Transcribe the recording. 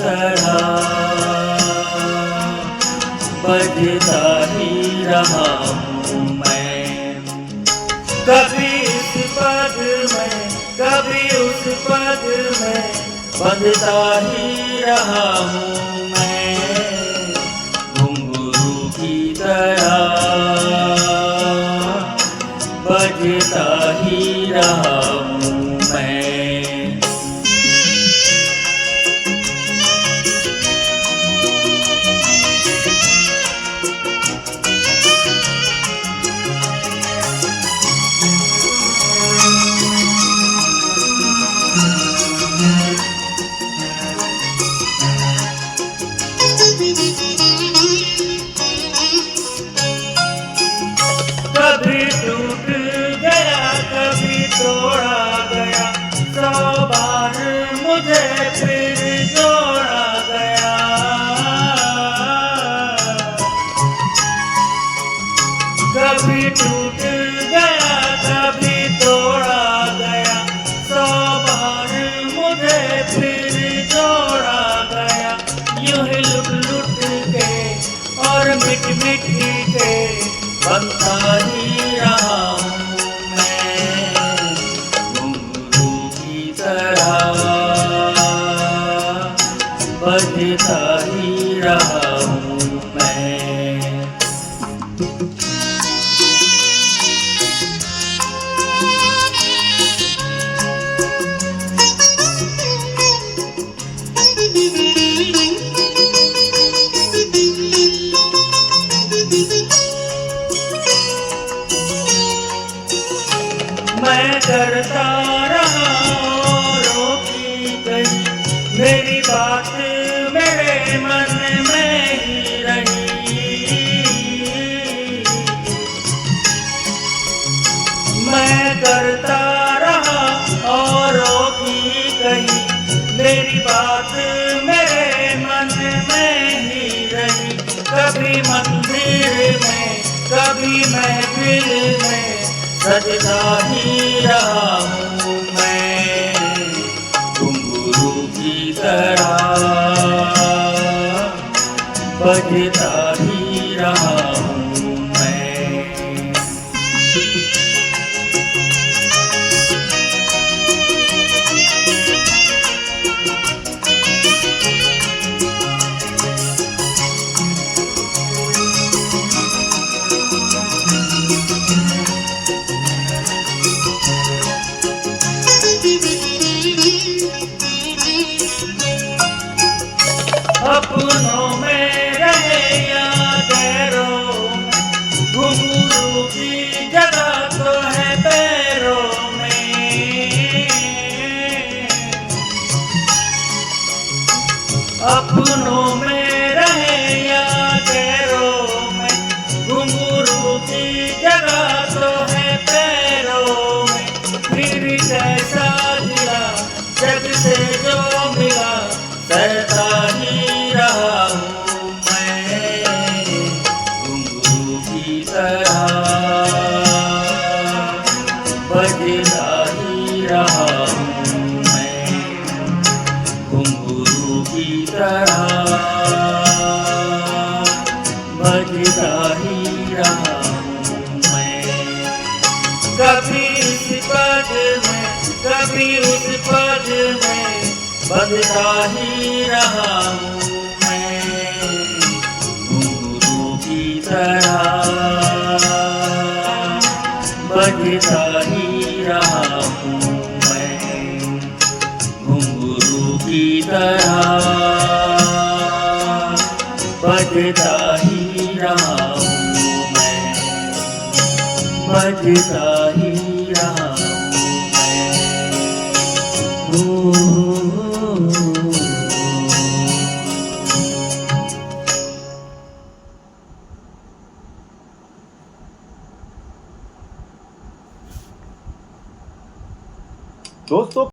तरह बजता ही रहा हूँ मैं। कभी इस पद में कभी उस पद में बजता ही रहा हूँ मैं। घुंघरू की तरह बजता ही रहा हूँ मैं। कभी टूट गया कभी तोड़ा गया, 100 बार मुझे फिर जोड़ा गया। कभी टूट गया कभी तोड़ा गया, 100 बार मुझे फिर जोड़ा गया। यूं ही लुट लुट के और मिट मिट के बनता ही रहा हूँ मैं। घुंघरू की तरह बजता ही रहा हूँ मैं। मैं करता रहा औरों की गई, मेरी बात मेरे मन में ही रही। मैं करता रहा औरों की गई, मेरी बात मेरे मन में ही रही। कभी मंदिर में कभी महफिल में सजता ही रहा हूँ मैं। घुंघरू की तरह बजता ही रहा हूँ मैं। अपनों में रहे या गैरों में, घुंघरू की जगह तो है पैरों में। अपनों में रहे या गैरों में, घुंघरू की जगह तो है पैरों में। फिर कैसा दिला जग से जो मिला, सहता ही रहा हूँ मैं। घुंघरू की तरह बजता ही रहा हूँ मैं। घुंघरू की तरह बजता ही रहा हूँ मैं। कभी इस पद में कभी उस पद में बजता ही रहा हूँ मैं। घुंघरू की तरह बजता ही रहा हूँ मैं। घुंघरू की तरह बजता ही रहा हूँ मैं। बजता ही रहा हूँ मैं। दोस्तों